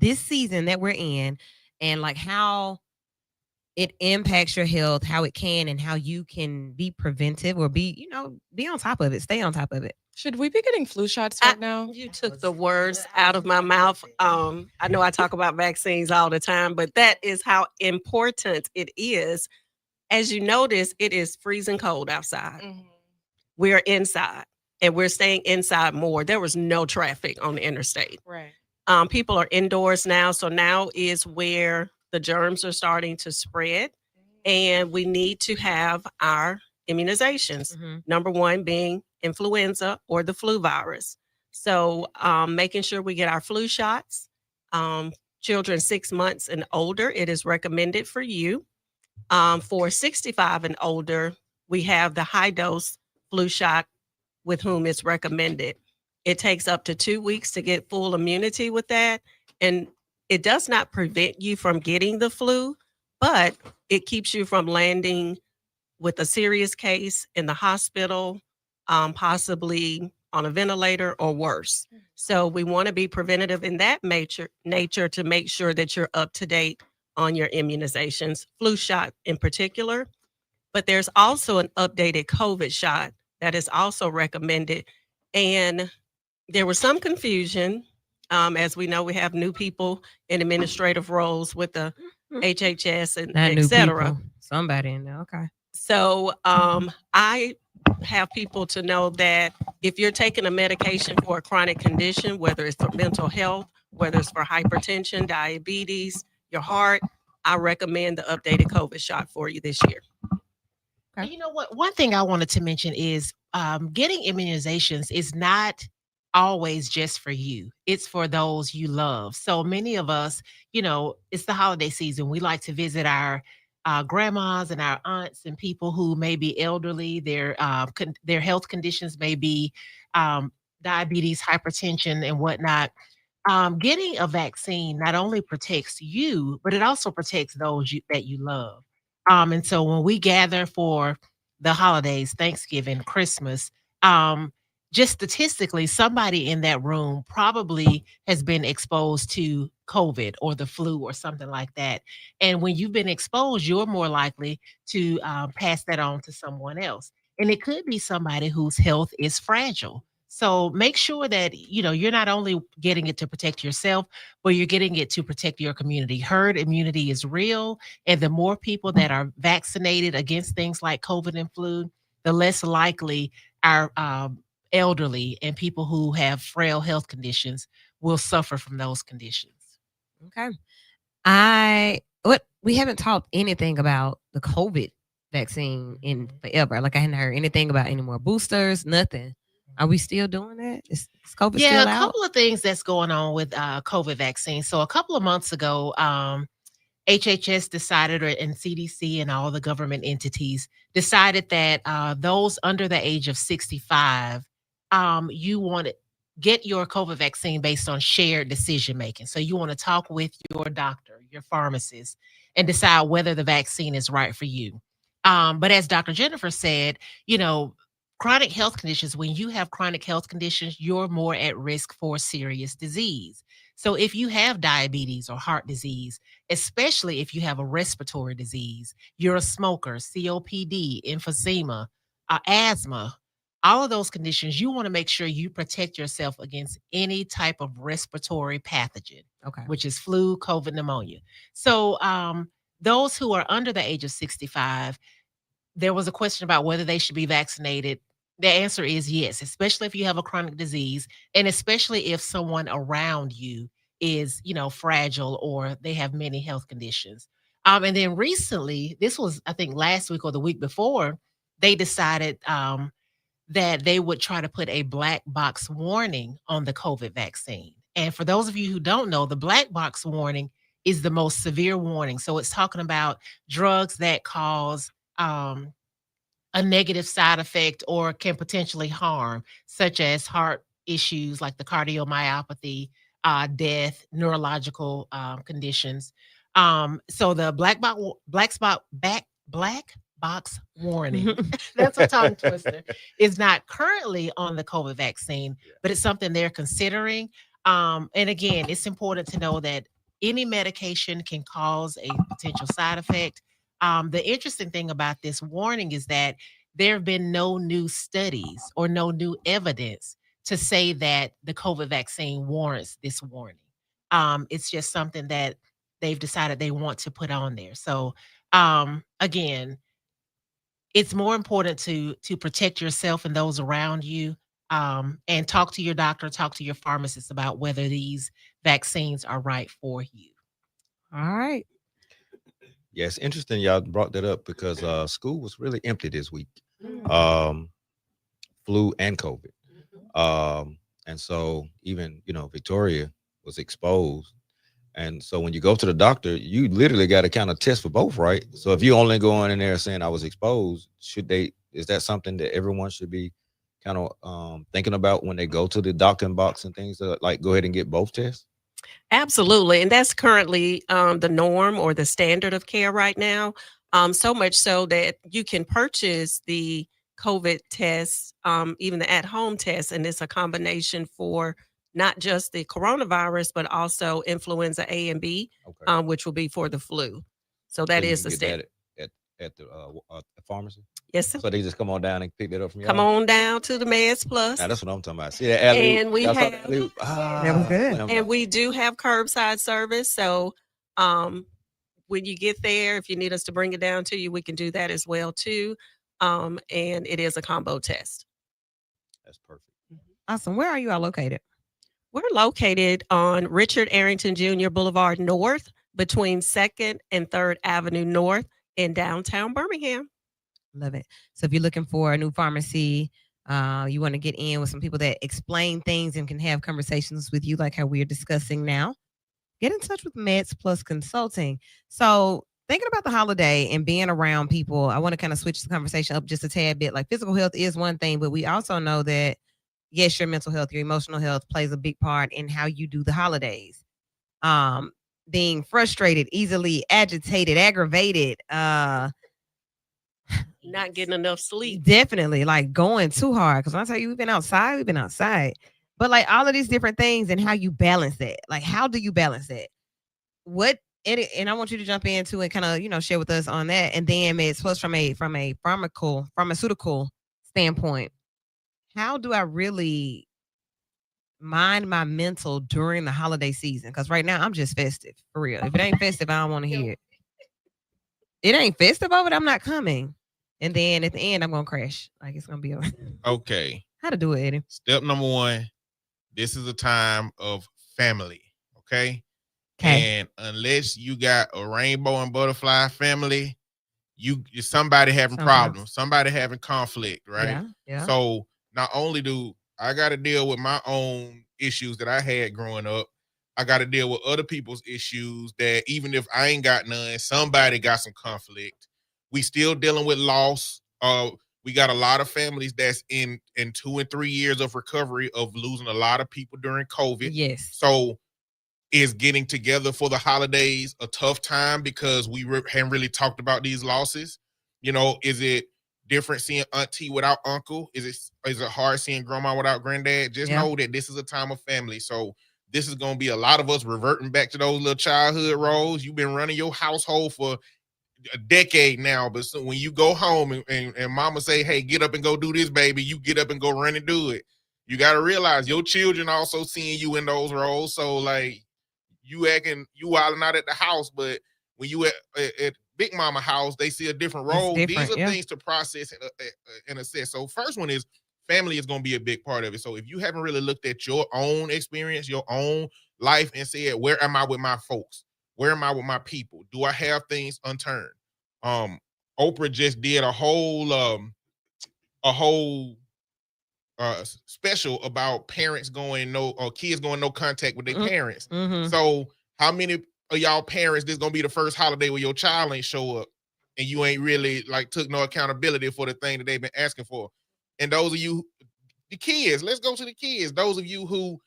this season that we're in, and like how it impacts your health, how it can, and how you can be preventive or be, be on top of it, stay on top of it. Should we be getting flu shots I, right now? you took the words out of my mouth. I know I talk about vaccines all the time, but that is how important it is. As you notice, it is freezing cold outside. Mhm. We're inside and we're staying inside more. There was no traffic on the interstate. Right. People are indoors now. So now is where the germs are starting to spread. And we need to have our immunizations. Number one being influenza or the flu virus. So making sure we get our flu shots. Children 6 months and older, it is recommended for you. For 65 and older, we have the high dose flu shot with whom it's recommended. It takes up to 2 weeks to get full immunity with that. And it does not prevent you from getting the flu, but it keeps you from landing with a serious case in the hospital, possibly on a ventilator or worse. So we want to be preventative in that nature to make sure that you're up to date on your immunizations, flu shot in particular. But there's also an updated COVID shot that is also recommended. And there was some confusion. As we know, we have new people in administrative roles with the HHS and Not et new cetera. people. Somebody in there. Okay. So I have people to know that if you're taking a medication for a chronic condition, whether it's for mental health, whether it's for hypertension, diabetes, your heart, I recommend the updated COVID shot for you this year. Okay. You know what? One thing I wanted to mention is getting immunizations is not always just for you. It's for those you love. So many of us, it's the holiday season. We like to visit our grandmas and our aunts and people who may be elderly. Their health conditions may be diabetes, hypertension, and whatnot. Getting a vaccine not only protects you, but it also protects those that you love. And so when we gather for the holidays, Thanksgiving, Christmas, just statistically, somebody in that room probably has been exposed to COVID or the flu or something like that. And when you've been exposed, you're more likely to pass that on to someone else. And it could be somebody whose health is fragile. So make sure that you're not only getting it to protect yourself, but you're getting it to protect your community. Herd immunity is real, and the more people that are vaccinated against things like COVID and flu, the less likely our elderly and people who have frail health conditions will suffer from those conditions. Okay. We haven't talked anything about the COVID vaccine in forever. Like I hadn't heard anything about any more boosters, nothing. Are we still doing that? Is COVID still out? Yeah, a couple of things that's going on with COVID vaccine. So a couple of months ago, HHS decided, and CDC and all the government entities decided that those under the age of 65, you want to get your COVID vaccine based on shared decision making. So you want to talk with your doctor, your pharmacist, and decide whether the vaccine is right for you. But as Dr. Jennifer said, chronic health conditions, when you have chronic health conditions, you're more at risk for serious disease. So if you have diabetes or heart disease, especially if you have a respiratory disease, you're a smoker, COPD, emphysema, asthma, all of those conditions, you want to make sure you protect yourself against any type of respiratory pathogen, which is flu, COVID, pneumonia. So those who are under the age of 65, there was a question about whether they should be vaccinated. The answer is yes, especially if you have a chronic disease, and especially if someone around you is, fragile or they have many health conditions. And then recently, this was, I think, last week or the week before, they decided that they would try to put a black box warning on the COVID vaccine. And for those of you who don't know, the black box warning is the most severe warning. So it's talking about drugs that cause a negative side effect or can potentially harm, such as heart issues like the cardiomyopathy, death, neurological conditions. So the black box warning, that's a tongue twister, is not currently on the COVID vaccine, but it's something they're considering. And again, it's important to know that any medication can cause a potential side effect. The interesting thing about this warning is that there have been no new studies or no new evidence to say that the COVID vaccine warrants this warning. It's just something that they've decided they want to put on there. So again, it's more important to protect yourself and those around you, and talk to your doctor, talk to your pharmacist about whether these vaccines are right for you. All right. Yes, interesting y'all brought that up because school was really empty this week. Mm. Flu and COVID. And so even, Victoria was exposed. And so when you go to the doctor, you literally got to kind of test for both, right? So if you only go in there saying I was exposed, is that something that everyone should be kind of thinking about when they go to the docking box and things, like go ahead and get both tests? Absolutely. And that's currently the norm or the standard of care right now. So much so that you can purchase the COVID test, even the at home test, and it's a combination for not just the coronavirus, but also influenza A and B, Okay. which will be for the flu. So So that you is can the get standard. that at the pharmacy. Yes, sir. So they just come on down and pick that up from Come y'all. on down to the Meds Plus. Now that's what I'm talking about. See that alley? And we Y'all saw have that alley? That was good. and we do have curbside service. So um when you get there, if you need us to bring it down to you, we can do that as well too. And it is a combo test. That's perfect. Awesome. Where are you all located? We're located on Richard Arrington Jr. Boulevard North between 2nd and 3rd Avenue North in downtown Birmingham. Love it. So if you're looking for a new pharmacy, you want to get in with some people that explain things and can have conversations with you like how we're discussing now, get in touch with MedPlus Consulting. So thinking about the holiday and being around people, I want to kind of switch the conversation up just a tad bit. Like physical health is one thing, but we also know that yes, your mental health, your emotional health plays a big part in how you do the holidays. Being frustrated, easily agitated, aggravated, Not getting enough sleep. definitely like going too hard. Because when I tell you we've been outside, we've been outside. But like all of these different things and how you balance that. Like, how do you balance it? What and I want you to jump into and kind of, share with us on that. And then it's plus from a pharmaceutical standpoint. How do I really mind my mental during the holiday season? Because right now I'm just festive for real. If it ain't festive, I don't want to hear it. It ain't festive over it, I'm not coming. And then at the end, I'm gonna crash. Like it's gonna be over. Okay. How to do it, Eddie? Step number one, this is a time of family. Okay. Okay. And unless you got a rainbow and butterfly family, somebody having problems, somebody having conflict, right? Yeah. Yeah. So not only do I got to deal with my own issues that I had growing up, I got to deal with other people's issues that even if I ain't got none, somebody got some conflict. We still dealing with loss. We got a lot of families that's in 2 and 3 years of recovery of losing a lot of people during COVID. Yes. So is getting together for the holidays a tough time because we haven't really talked about these losses? Is it different seeing auntie without uncle? Is it hard seeing grandma without granddad? Just know that this is a time of family. So this is going to be a lot of us reverting back to those little childhood roles. You've been running your household for a decade now, but so when you go home and mama say, hey, get up and go do this, baby, you get up and go run and do it. You got to realize your children also seeing you in those roles. So like you wilding out at the house, but when you at Big Mama house, they see a different role. These are things to process and assess. So first one is family is going to be a big part of it. So if you haven't really looked at your own experience, your own life and said, where am I with my folks? Where am I with my people? Do I have things unturned? Oprah just did a whole special about parents kids going no contact with their parents. Mm-hmm. So how many of y'all parents this gonna be the first holiday where your child ain't show up and you ain't really like took no accountability for the thing that they've been asking for? And those of you, the kids, let's go to the kids. Those of you who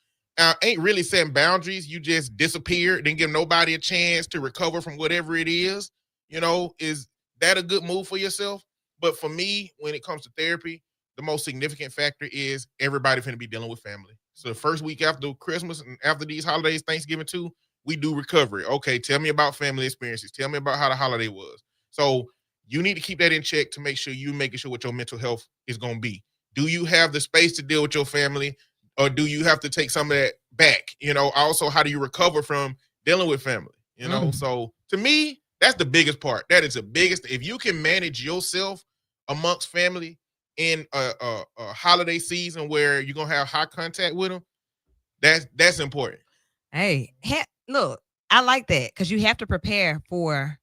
ain't really setting boundaries, you just disappeared, didn't give nobody a chance to recover from whatever it is. Is that a good move for yourself? But for me, when it comes to therapy, the most significant factor is everybody finna be dealing with family. So the first week after Christmas and after these holidays, Thanksgiving too, we do recovery. Okay, tell me about family experiences. Tell me about how the holiday was. So you need to keep that in check to make sure you're making sure what your mental health is going to be. Do you have the space to deal with your family, or do you have to take some of that back? Also, how do you recover from dealing with family? So to me, that's the biggest part. That is the biggest. If you can manage yourself amongst family in a holiday season where you're gonna have high contact with them, that's important. Hey, look, I like that because you have to prepare for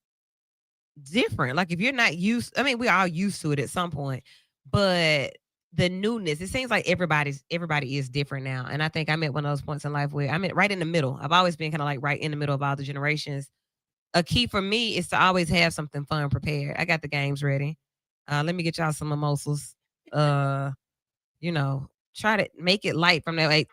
different. Like if you're not used, I mean, we're all used to it at some point, but the newness, it seems like everybody is different now. And I think I'm at one of those points in life where I'm right in the middle. I've always been kind of like right in the middle of all the generations. A key for me is to always have something fun prepared. I got the games ready. Let me get y'all some mimosas. Try to make it light from that. Like,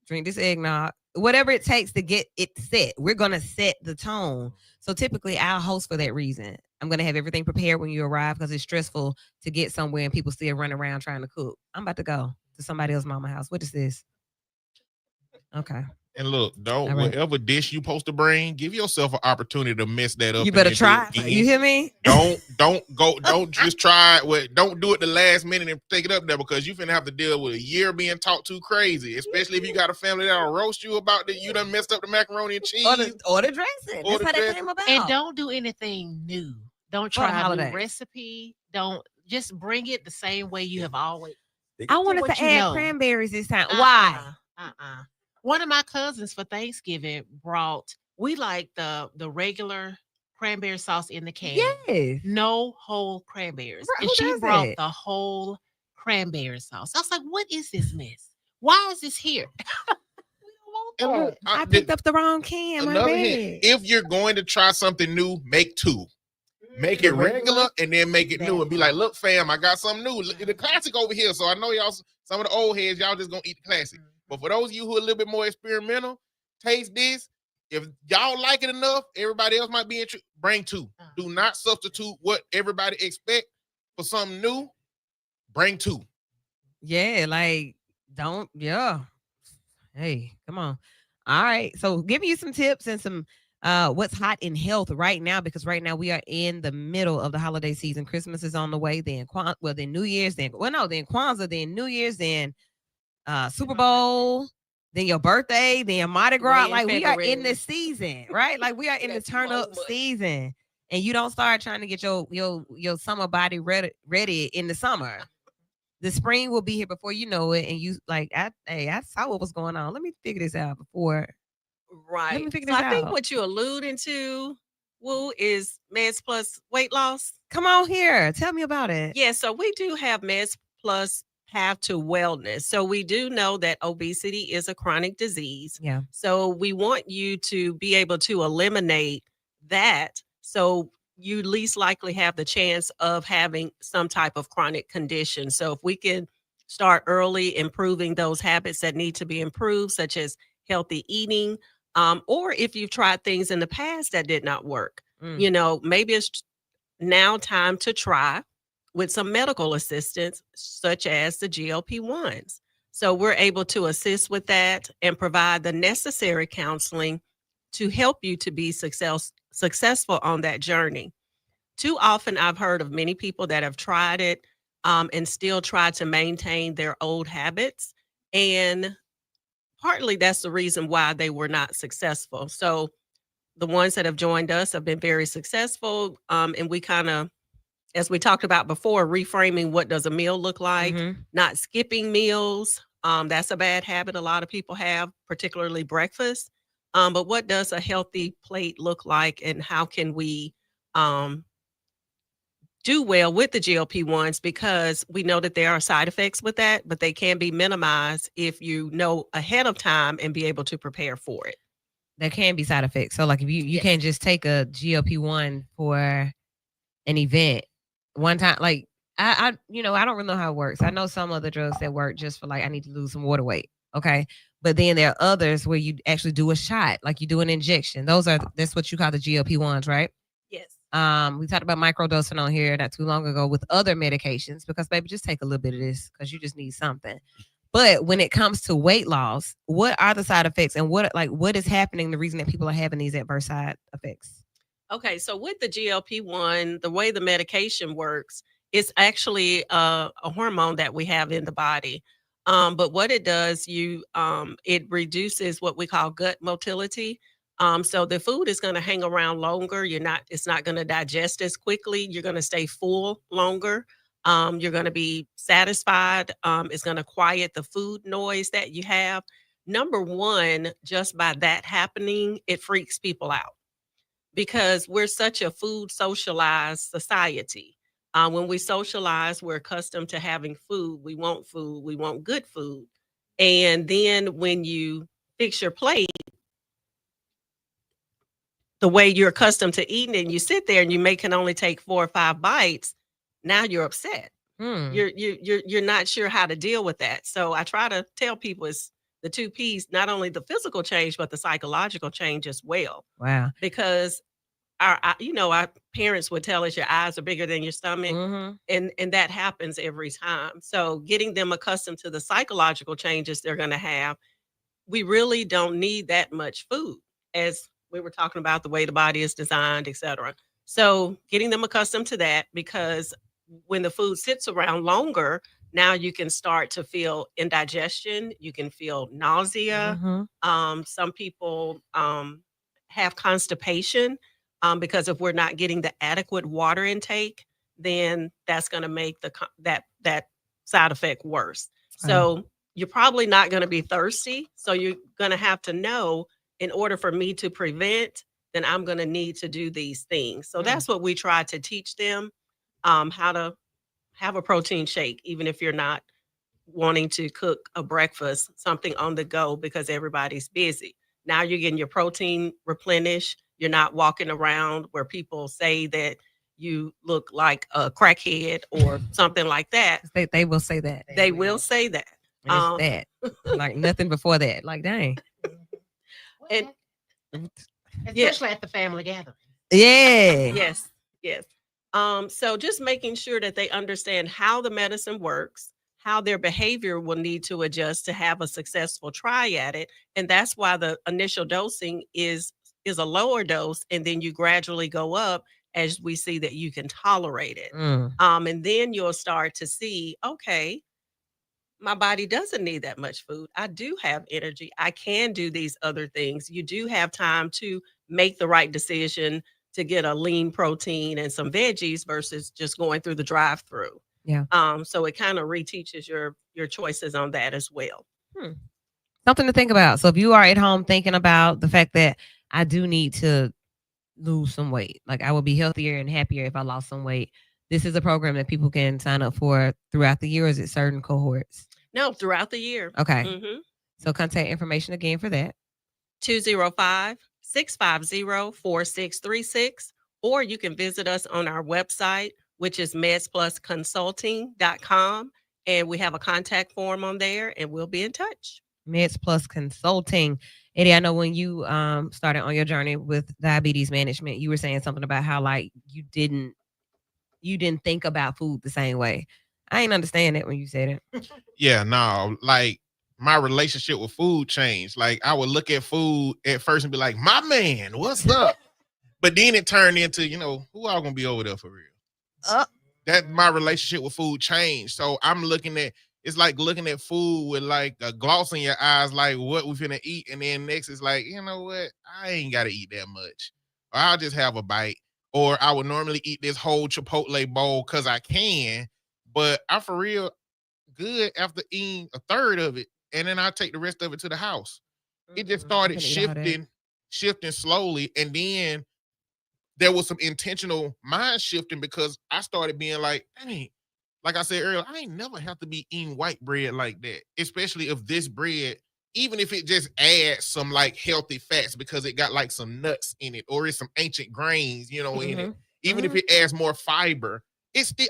drink this eggnog. Whatever it takes to get it set. We're gonna set the tone. So typically I'll host for that reason. I'm gonna have everything prepared when you arrive because it's stressful to get somewhere and people still run around trying to cook. I'm about to go to somebody else's mama house. What is this? Okay. And look, All right. whatever dish you supposed to bring, give yourself an opportunity to mess that up. You better try. You hear me? Don't just try it. Don't do it the last minute and take it up there because you finna have to deal with a year being talked too crazy, especially if you got a family that'll roast you about that you done messed up the macaroni and cheese. Or the dressing. That's how that came about. And don't do anything new. Don't try a new recipe. Don't just bring it the same way you have always. I wanted to add cranberries this time. Why? One of my cousins for Thanksgiving we like the regular cranberry sauce in the can. Yes. No whole cranberries. And she brought the whole cranberry sauce. I was like, what is this mess? Why is this here? I picked up the wrong can. Another hint, if you're going to try something new, make two. Make it regular and then make it new and be like, look, fam, I got something new. Look at the classic over here. So I know y'all, some of the old heads, y'all just gonna eat the classic. But for those of you who are a little bit more experimental, taste this. If y'all like it enough, everybody else might be interested. Bring two. Do not substitute what everybody expect for something new. Bring two. Yeah, Hey, come on. All right. So giving you some tips and some what's hot in health right now, because right now we are in the middle of the holiday season. Christmas is on the way, then New Year's, then Kwanzaa, then New Year's, then Super Bowl, then your birthday, then Mardi Gras. Like we are in the season, right? Like we are in the turn up season, and you don't start trying to get your summer body ready in the summer. The spring will be here before you know it, and you like, I saw what was going on. Let me figure this out before. Right. Let me figure this out. I think what you're alluding to, Woo, is MedPlus weight loss. Come on here, tell me about it. Yeah, so we do have MedPlus Path to Wellness. So we do know that obesity is a chronic disease. Yeah. So we want you to be able to eliminate that. So you least likely have the chance of having some type of chronic condition. So if we can start early improving those habits that need to be improved, such as healthy eating, or if you've tried things in the past that did not work, maybe it's now time to try with some medical assistance, such as the GLP-1s. So we're able to assist with that and provide the necessary counseling to help you to be successful on that journey. Too often I've heard of many people that have tried it and still try to maintain their old habits. And partly that's the reason why they were not successful. So the ones that have joined us have been very successful. And we kind of, as we talked about before, reframing what does a meal look like, not skipping meals. That's a bad habit a lot of people have, particularly breakfast. But what does a healthy plate look like, and how can we do well with the GLP-1s? Because we know that there are side effects with that, but they can be minimized if you know ahead of time and be able to prepare for it. There can be side effects. So like if you can't just take a GLP-1 for an event one time. Like I don't really know how it works. I know some other drugs that work just for like, I need to lose some water weight. Okay. But then there are others where you actually do a shot, like you do an injection. That's what you call the GLP-1s, right? Yes. We talked about microdosing on here not too long ago with other medications, because baby, just take a little bit of this because you just need something. But when it comes to weight loss, what are the side effects and what is happening? The reason that people are having these adverse side effects. Okay, so with the GLP-1, the way the medication works, it's actually a hormone that we have in the body. But what it does, it reduces what we call gut motility. So the food is going to hang around longer. It's not going to digest as quickly. You're going to stay full longer. You're going to be satisfied. It's going to quiet the food noise that you have. Number one, just by that happening, it freaks people out because we're such a food socialized society. When we socialize, we're accustomed to having food. We want good food. And then when you fix your plate the way you're accustomed to eating it, and you sit there and you can only take 4 or 5 bites, now you're upset. You're not sure how to deal with that. So I try to tell people it's the 2 P's, not only the physical change, but the psychological change as well. Wow. Because our parents would tell us your eyes are bigger than your stomach, and that happens every time. So getting them accustomed to the psychological changes they're going to have, we really don't need that much food, as we were talking about the way the body is designed, etc. So getting them accustomed to that, because when the food sits around longer, now you can start to feel indigestion, you can feel nausea. Some people have constipation. Because if we're not getting the adequate water intake, then that's going to make that side effect worse. So you're probably not going to be thirsty. So you're going to have to know, in order for me to prevent, then I'm going to need to do these things. So that's what we try to teach them, how to have a protein shake, even if you're not wanting to cook a breakfast, something on the go because everybody's busy. Now you're getting your protein replenished. You're not walking around where people say that you look like a crackhead or something like that. They will say that. They will say that. That. Like nothing before that. Like, dang. And especially at the family gathering. Yeah. Yes. So just making sure that they understand how the medicine works, how their behavior will need to adjust to have a successful try at it. And that's why the initial dosing is a lower dose, and then you gradually go up as we see that you can tolerate it. And then you'll start to see, okay, my body doesn't need that much food. I do have energy. I can do these other things. You do have time to make the right decision to get a lean protein and some veggies versus just going through the drive-through. Yeah. So it kind of reteaches your choices on that as well. Something to think about. So if you are at home thinking about the fact that I do need to lose some weight, like I will be healthier and happier if I lost some weight, this is a program that people can sign up for throughout the year, or is it certain cohorts? No, throughout the year. Okay. So contact information again for that. 205-650-4636, or you can visit us on our website, which is medsplusconsulting.com, and we have a contact form on there, and we'll be in touch. MedPlus Consulting. Eddie, I know when you started on your journey with diabetes management, you were saying something about how like you didn't think about food the same way. I ain't understand that when you said it. Yeah, no, like my relationship with food changed. Like I would look at food at first and be like, my man, what's up? But then it turned into, who all gonna be over there for real? That my relationship with food changed. So I'm it's like looking at food with like a gloss in your eyes, like what we finna eat. And then next is like, you know what? I ain't gotta eat that much. Or I'll just have a bite. Or I would normally eat this whole Chipotle bowl because I can, but I for real good after eating a third of it. And then I take the rest of it to the house. It just started shifting slowly. And then there was some intentional mind shifting because I started being like, dang, like I said earlier, I ain't never have to be eating white bread like that, especially if this bread, even if it just adds some like healthy fats because it got like some nuts in it or it's some ancient grains, in it. Even if it adds more fiber, it's still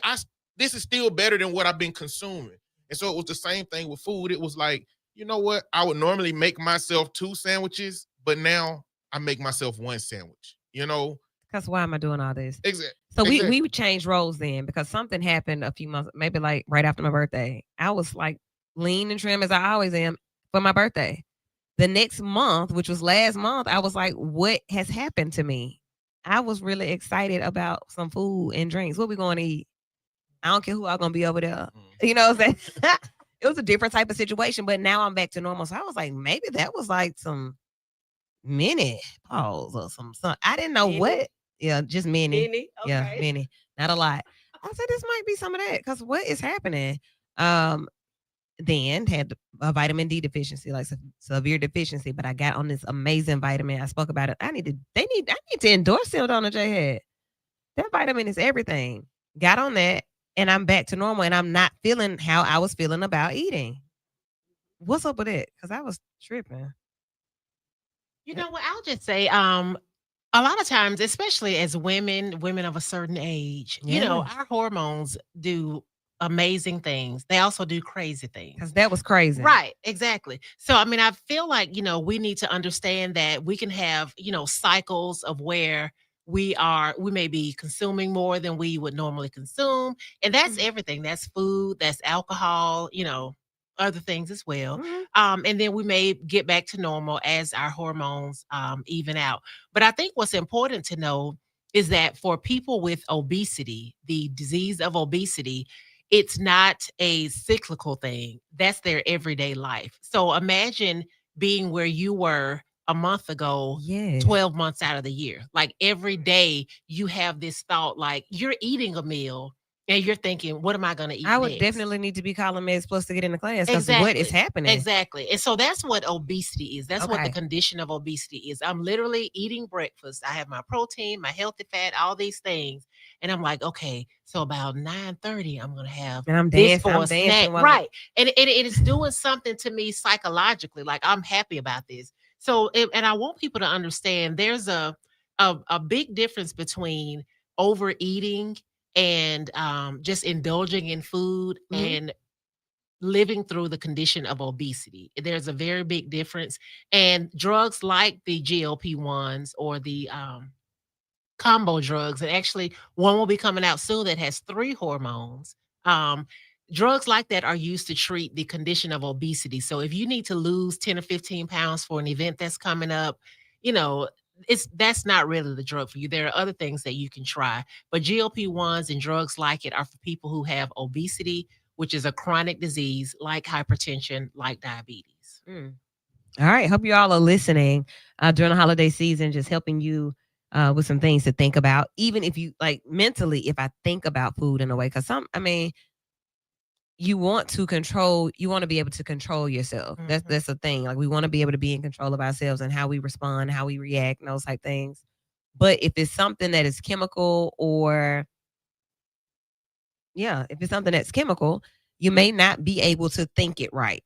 this is still better than what I've been consuming. And so it was the same thing with food. It was like, you know what? I would normally make myself 2 sandwiches, but now I make myself 1 sandwich, Because why am I doing all this? Exactly. So we would change roles then because something happened a few months, maybe like right after my birthday. I was like lean and trim as I always am for my birthday. The next month, which was last month, I was like, what has happened to me? I was really excited about some food and drinks. What we going to eat? I don't care who I'm going to be over there. You know what I'm saying? It was a different type of situation, but now I'm back to normal. So I was like, maybe that was like some mini pause or some. I didn't know Mini? what. Yeah, just mini. Mini? Yeah, Okay. mini. Not a lot. I said this might be some of that because what is happening? Then had a vitamin D deficiency, like severe deficiency, but I got on this amazing vitamin. I spoke about it. I need to endorse it on the J head. That vitamin is everything. Got on that and I'm back to normal and I'm not feeling how I was feeling about eating. What's up with it? Because I was tripping. You know what? I'll just say, a lot of times, especially as women of a certain age, Yes. our hormones do amazing things. They also do crazy things. Because that was crazy. Right, exactly. So, I mean, I feel like, we need to understand that we can have, cycles of where we may be consuming more than we would normally consume. And that's Mhm. everything. That's food, that's alcohol, other things as well. Mhm. And then we may get back to normal as our hormones even out. But I think what's important to know is that for people with obesity, the disease of obesity, it's not a cyclical thing. That's their everyday life. So imagine being where you were a month ago, Yes. 12 months out of the year. Like every day you have this thought, like you're eating a meal and you're thinking, what am I going to eat I would next? definitely need to be calling MedPlus to get in the class because what is happening? Exactly. And so that's what obesity is. That's what the Okay. condition of obesity is. I'm literally eating breakfast. I have my protein, my healthy fat, all these things. And I'm like, okay, so about 9:30, I'm gonna have And I'm this dancing. for I'm a snack. dancing while Right. And it is doing something to me psychologically. Like I'm happy about this. So and I want people to understand there's a big difference between overeating and just indulging in food Mhm. and living through the condition of obesity. There's a very big difference. And drugs like the GLP-1s or the combo drugs, and actually one will be coming out soon that has 3 hormones. Um, Drugs like that are used to treat the condition of obesity. So if you need to lose 10 or 15 pounds for an event that's coming up, you know, that's not really the drug for you. There are other things that you can try. But GLP-1s and drugs like it are for people who have obesity, which is a chronic disease like hypertension, like diabetes. Mm. All right. Hope you all are listening during the holiday season, just helping you with some things to think about. Even if you like mentally, if I think about food in a way, because you want to be able to control yourself. That's the thing. Like we want to be able to be in control of ourselves and how we respond, how we react, and those type things. But if it's something that is chemical if it's something that's chemical, you may not be able to think it right.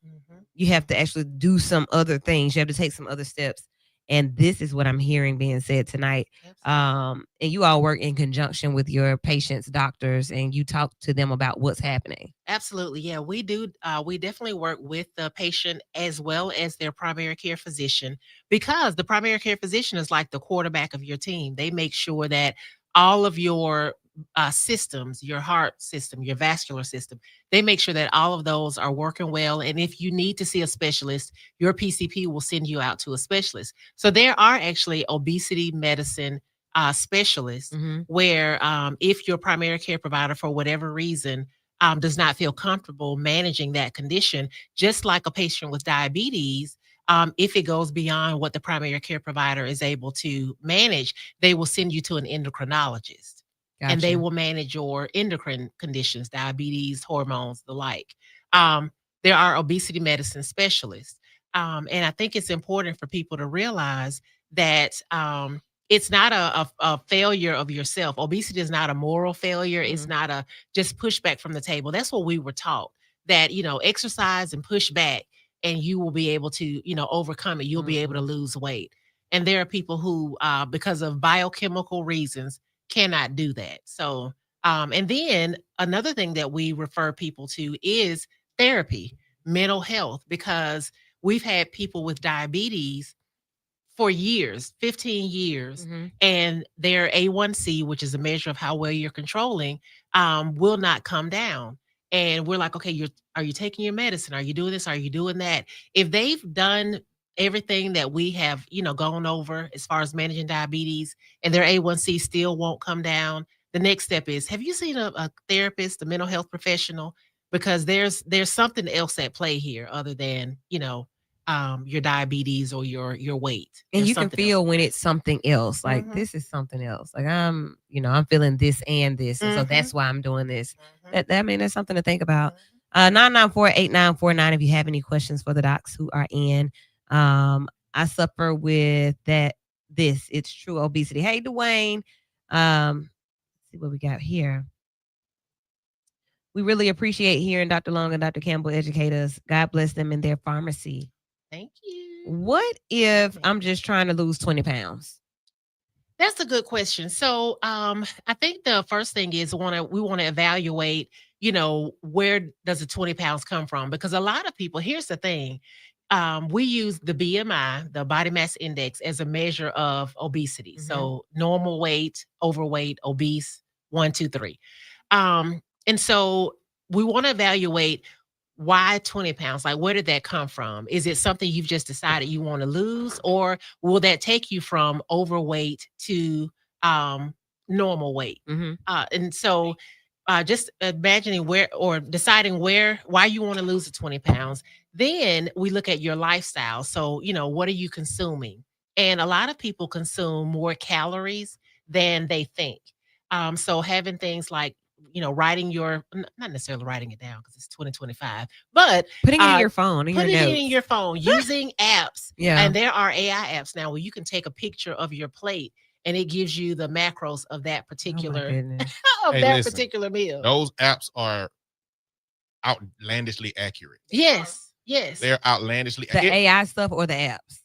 You have to actually do some other things. You have to take some other steps. And this is what I'm hearing being said tonight. And you all work in conjunction with your patients, doctors, and you talk to them about what's happening. Absolutely. Yeah, we do. We definitely work with the patient as well as their primary care physician, because the primary care physician is like the quarterback of your team. They make sure that all of your systems, your heart system, your vascular system, they make sure that all of those are working well. And if you need to see a specialist, your PCP will send you out to a specialist. So there are actually obesity medicine specialists where if your primary care provider, for whatever reason, does not feel comfortable managing that condition, just like a patient with diabetes, if it goes beyond what the primary care provider is able to manage, they will send you to an endocrinologist. And they will manage your endocrine conditions, diabetes, hormones, the like. There are obesity medicine specialists. And I think it's important for people to realize that it's not a failure of yourself. Obesity is not a moral failure. It's not a just pushback from the table. That's what we were taught, that, exercise and push back and you will be able to, overcome it. You'll be able to lose weight. And there are people who, because of biochemical reasons, cannot do that. So, and then another thing that we refer people to is therapy, mental health, because we've had people with diabetes for years, 15 years, and their A1C, which is a measure of how well you're controlling, will not come down. and we're like, okay, are you taking your medicine? Are you doing this? Are you doing that? If they've done everything that we have, gone over as far as managing diabetes, and their A1C still won't come down, the next step is, have you seen a therapist, a mental health professional? Because there's something else at play here other than, your diabetes or your weight. And There's you can something else feel at when play. it's something else. Like this is something else. Like I'm feeling this and this. And so that's why I'm doing this. That I mean, that's something to think about. 994-8949 if you have any questions for the docs who are in. I suffer with it's true obesity. Hey, Dwayne. See what we got here. We really appreciate hearing Dr. Long and Dr. Campbell educate us. God bless them in their pharmacy. Thank you. What if I'm just trying to lose 20 pounds? That's a good question. So I think the first thing is we want to evaluate, where does the 20 pounds come from? Because a lot of people, here's the thing. We use the BMI, the body mass index, as a measure of obesity. So normal weight, overweight, obese, 1, 2, 3. And so we want to evaluate, why 20 pounds? Like, where did that come from? Is it something you've just decided you want to lose, or will that take you from overweight to normal weight? And so just imagining deciding why you want to lose the 20 pounds. Then we look at your lifestyle. So, what are you consuming? And a lot of people consume more calories than they think. So having things like, writing not necessarily writing it down because it's 2025, but putting it in your phone, putting it in your phone, using apps. Yeah. And there are AI apps now where you can take a picture of your plate and it gives you the macros of that particular particular meal. Those apps are outlandishly accurate. Yes. They're outlandishly the AI stuff or the apps.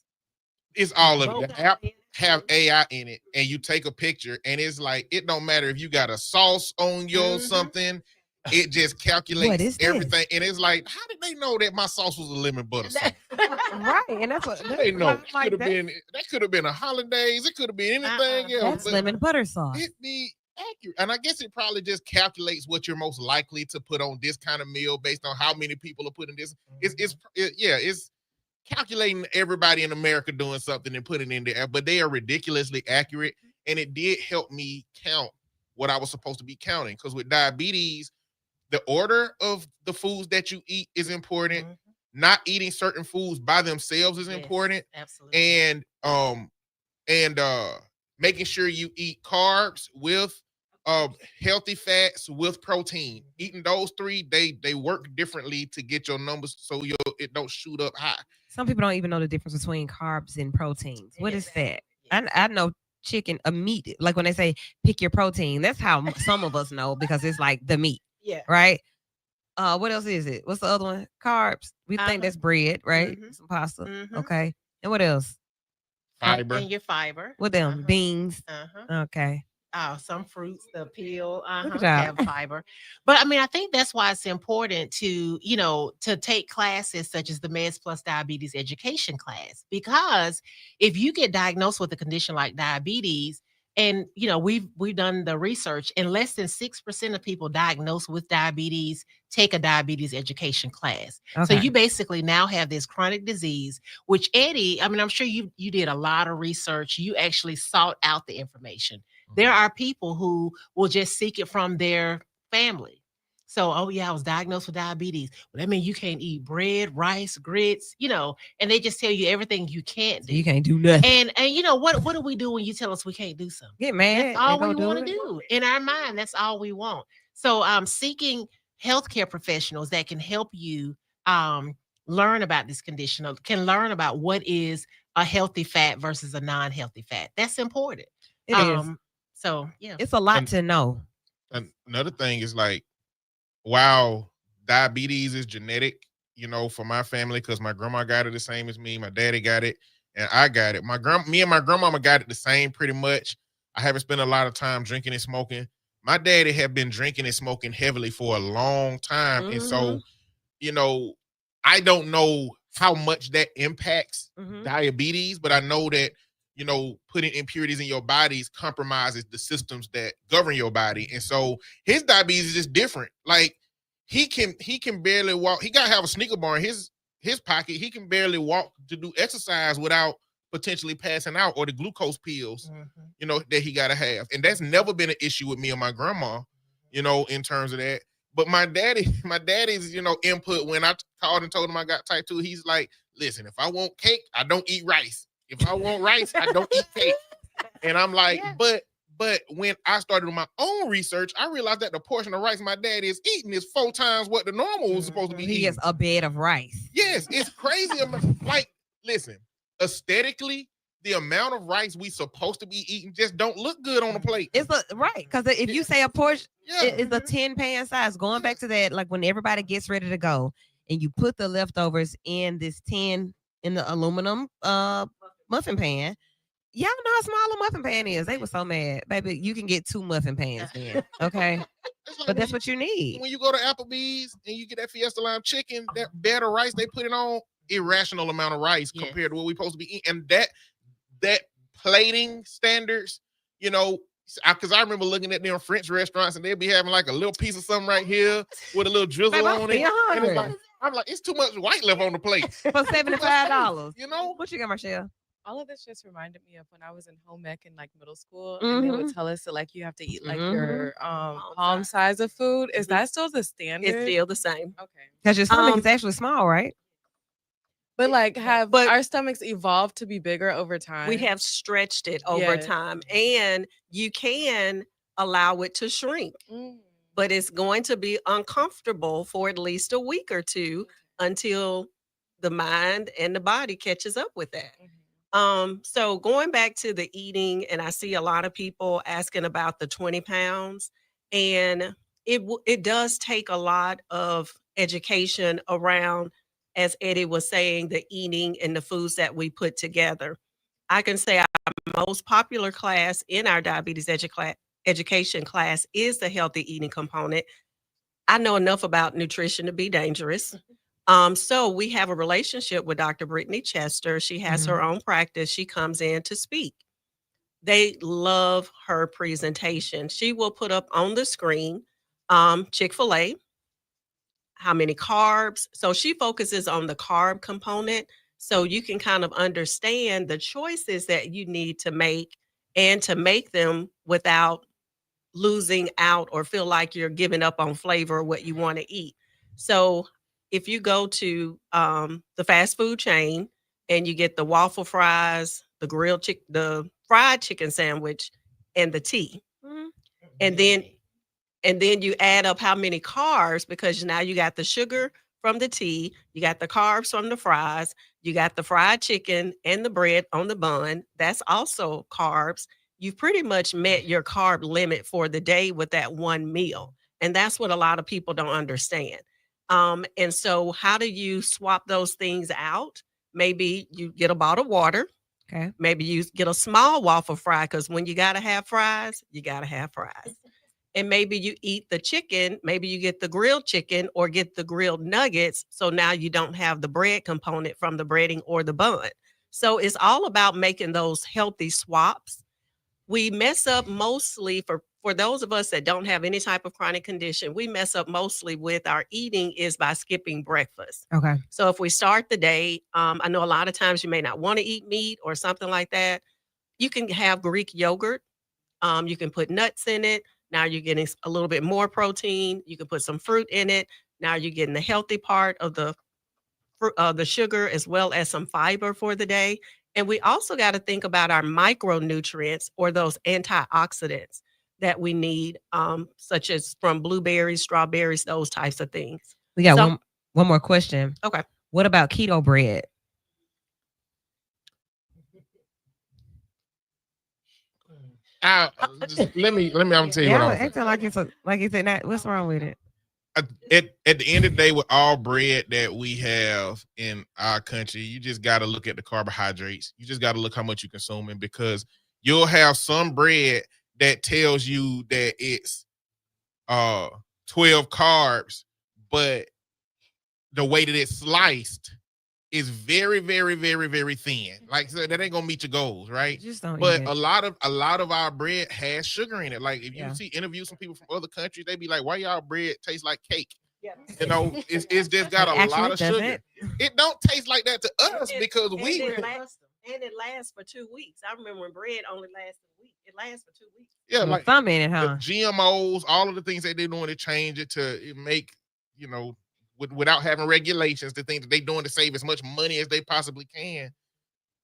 It's all of it. The app have AI in it, and you take a picture, and it's like, it don't matter if you got a sauce on your something, it just calculates everything. And it's like, how did they know that my sauce was a lemon butter sauce? Right, and that's what they know. That could have been a holidays. It could have been anything else. That's lemon butter sauce. It be accurate, and I guess it probably just calculates what you're most likely to put on this kind of meal based on how many people are putting this. It's calculating everybody in America doing something and putting it in there, but they are ridiculously accurate. And it did help me count what I was supposed to be counting. Because with diabetes, the order of the foods that you eat is important. Not eating certain foods by themselves is important. Absolutely. And making sure you eat carbs with healthy fats with protein. Eating those three, they work differently to get your numbers so it don't shoot up high. Some people don't even know the difference between carbs and proteins. What is that? I know chicken, a meat. Like when they say pick your protein, that's how some of us know, because it's like the meat. Yeah. Right. What else is it? What's the other one? Carbs. We think that's bread, right? Some pasta. Okay. And what else? Fiber. And your fiber. What them? Beans. Okay. Some fruits, the peel, Look at have fiber. But I mean, I think that's why it's important to, to take classes such as the MedPlus Diabetes Education class, because if you get diagnosed with a condition like diabetes, and we've done the research, and less than 6% of people diagnosed with diabetes take a diabetes education class. So you basically now have this chronic disease, which Eddie, I mean, I'm sure you did a lot of research. You actually sought out the information. There are people who will just seek it from their family. So, I was diagnosed with diabetes. Well, that means you can't eat bread, rice, grits, and they just tell you everything you can't do. You can't do nothing. And what do we do when you tell us we can't do something? Get mad. That's all we want to do. In our mind, that's all we want. So seeking healthcare professionals that can help you learn about this condition, or can learn about what is a healthy fat versus a non-healthy fat. That's important. It is. So yeah, it's a lot to know. And another thing is, like, while diabetes is genetic, for my family, because my grandma got it the same as me, my daddy got it, and I got it. Me and my grandmama got it the same pretty much. I haven't spent a lot of time drinking and smoking. My daddy had been drinking and smoking heavily for a long time. And so, I don't know how much that impacts diabetes, but I know that, putting impurities in your bodies compromises the systems that govern your body. And so his diabetes is different. Like, he can barely walk. He gotta have a sneaker bar in his pocket. He can barely walk to do exercise without potentially passing out, or the glucose pills, that he gotta have. And that's never been an issue with me or my grandma, in terms of that. But my daddy's, input when I called and told him I got type 2, he's like, listen, if I want cake, I don't eat rice. If I want rice, I don't eat cake. And I'm like, but when I started with my own research, I realized that the portion of rice my dad is eating is 4 times what the normal was supposed to be He eating. gets a bed of rice. Yes, it's crazy. Like, listen, aesthetically, the amount of rice we supposed to be eating just don't look good on the plate. It's right, because if you say a portion, Yeah. it's a 10-pan size. Going back to that, like when everybody gets ready to go, and you put the leftovers in this tin in the aluminum muffin pan. Y'all know how small a muffin pan is. They were so mad, baby. You can get 2 muffin pans then, okay? It's like But that's what you need. when you go to Applebee's and you get that Fiesta Lime chicken, that bed of rice they put it on, irrational amount of rice compared to what we're supposed to be eating. And that plating standards, because I remember looking at them French restaurants and they'd be having like a little piece of something right here with a little drizzle Baby, on it. And it's $100 like, I'm like, it's too much white left on the plate. for $75. What you got, Marshall? All of this just reminded me of when I was in home ec in like middle school, and they would tell us that like you have to eat like your palm size of food. Is that still the standard? It's still the same. Okay. Because your stomach is actually small, right? But like, have our stomachs evolved to be bigger over time? We have stretched it over time, and you can allow it to shrink, but it's going to be uncomfortable for at least a week or two until the mind and the body catches up with that. So going back to the eating, and I see a lot of people asking about the 20 pounds, and it does take a lot of education around, as Eddie was saying, the eating and the foods that we put together. I can say our most popular class in our diabetes education class is the healthy eating component. I know enough about nutrition to be dangerous. So we have a relationship with Dr. Brittany Chester. She has her own practice. She comes in to speak. They love her presentation. She will put up on the screen Chick-fil-A, how many carbs. So she focuses on the carb component, so you can kind of understand the choices that you need to make, and to make them without losing out or feel like you're giving up on flavor or what you want to eat. So if you go to the fast food chain and you get the waffle fries, the fried chicken sandwich, and the tea, and then you add up how many carbs, because now you got the sugar from the tea, you got the carbs from the fries, you got the fried chicken and the bread on the bun. That's also carbs. You've pretty much met your carb limit for the day with that one meal. And that's what a lot of people don't understand. And so how do you swap those things out? Maybe you get a bottle of water. Okay. Maybe you get a small waffle fry, because when you got to have fries, you got to have fries. And maybe you eat the chicken. Maybe you get the grilled chicken or get the grilled nuggets. So now you don't have the bread component from the breading or the bun. So it's all about making those healthy swaps. We mess up mostly for those of us that don't have any type of chronic condition, we mess up mostly with our eating is by skipping breakfast. Okay. So if we start the day, I know a lot of times you may not want to eat meat or something like that. You can have Greek yogurt. You can put nuts in it. Now you're getting a little bit more protein. You can put some fruit in it. Now you're getting the healthy part of the sugar, as well as some fiber for the day. And we also got to think about our micronutrients, or those antioxidants that we need, such as from blueberries, strawberries, those types of things. We got one more question. Okay. What about keto bread? Let me. I'm gonna tell you what I'm acting like it's not. What's wrong with it? At the end of the day, with all bread that we have in our country, you just got to look at the carbohydrates. You just got to look how much you're consuming, because you'll have some bread that tells you that it's 12 carbs, but the way that it's sliced is very, very, very, very thin. Like, so that ain't gonna meet your goals, right? Just don't But eat it. a lot of our bread has sugar in it. Like, if you see interviews from people from other countries, they be like, "Why y'all bread tastes like cake?" You know, it's just got a Actually, lot of doesn't sugar. it? It don't taste like that to us because and we. it lasts for 2 weeks. I remember when bread only lasts a week. It lasts for 2 weeks. Yeah, Well, like some in it, the huh? GMOs, all of the things that they're doing to change it to make, you know, without having regulations, the things that they're doing to save as much money as they possibly can,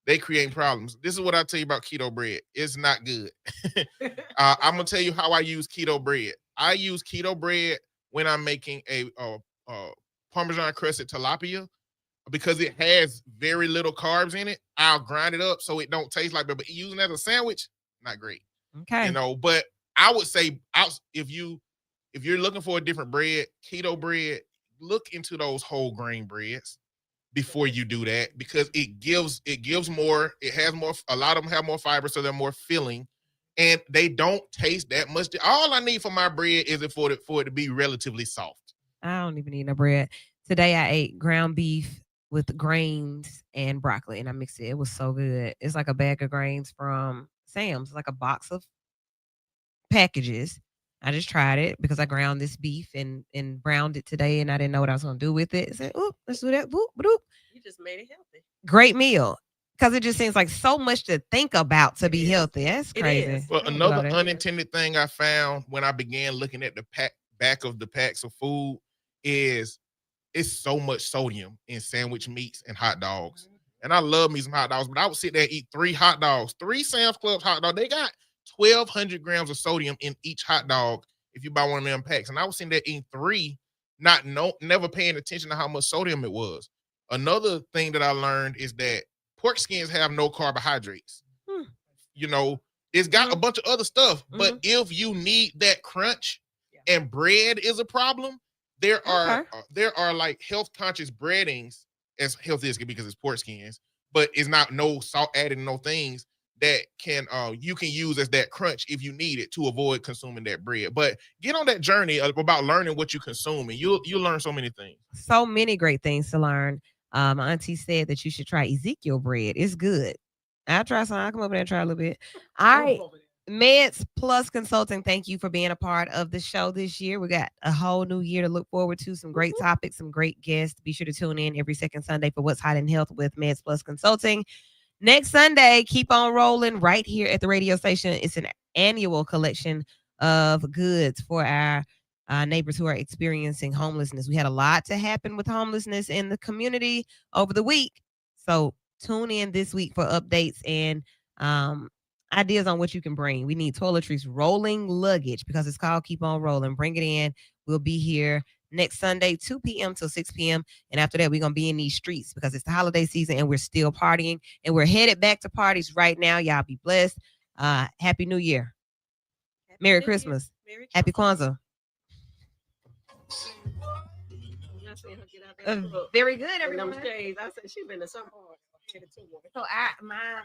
they create problems. This is what I tell you about keto bread. It's not good. I'm gonna tell you how I use keto bread. I use keto bread when I'm making a Parmesan crusted tilapia because it has very little carbs in it. I'll grind it up so it don't taste like, but using it as a sandwich, not great. Okay. You know, but I would say if you're looking for a different bread, keto bread, look into those whole grain breads before you do that because it gives more. It has more. A lot of them have more fiber, so they're more filling, and they don't taste that much. All I need for my bread is for it to be relatively soft. I don't even need no bread. Today I ate ground beef with grains and broccoli, and I mixed it. It was so good. It's like a bag of grains from Sam's, like a box of packages. I just tried it because I ground this beef and browned it today, and I didn't know what I was gonna do with it. I said, "Oop, let's do that." Boop, boop. You just made it healthy. Great meal because it just seems like so much to think about to be healthy. That's It crazy. is. Well, I don't know another about that. unintended thing I found when I began looking at the back of the packs of food is it's so much sodium in sandwich meats and hot dogs. And I love me some hot dogs, but I would sit there and eat 3 hot dogs, 3 Sam's Club hot dogs. They got 1,200 grams of sodium in each hot dog if you buy one of them packs. And I was sitting there eating 3, never paying attention to how much sodium it was. Another thing that I learned is that pork skins have no carbohydrates. You know, it's got a bunch of other stuff, but if you need that crunch and bread is a problem, there are like health conscious breadings, as healthy as it can be because it's pork skins, but it's not no salt added, no things that can you can use as that crunch if you need it to avoid consuming that bread. But get on that journey about learning what you consume, and you'll learn so many things. So many great things to learn. My auntie said that you should try Ezekiel bread. It's good. I'll try some. I'll come over there and try a little bit. All right. MedPlus Consulting, thank you for being a part of the show this year. We got a whole new year to look forward to, some great topics, some great guests. Be sure to tune in every second Sunday for What's Hot in Health with MedPlus Consulting. Next Sunday, keep on rolling right here at the radio station. It's an annual collection of goods for our neighbors who are experiencing homelessness. We had a lot to happen with homelessness in the community over the week. So tune in this week for updates and ideas on what you can bring. We need toiletries, rolling luggage, because it's called Keep On Rolling. Bring it in. We'll be here next Sunday, 2 p.m. till 6 p.m. And after that, we're going to be in these streets because it's the holiday season and we're still partying. And we're headed back to parties right now. Y'all be blessed. Happy New Year. Merry Christmas. Happy Kwanzaa. Very good, everyone. I said she been to some hard. So my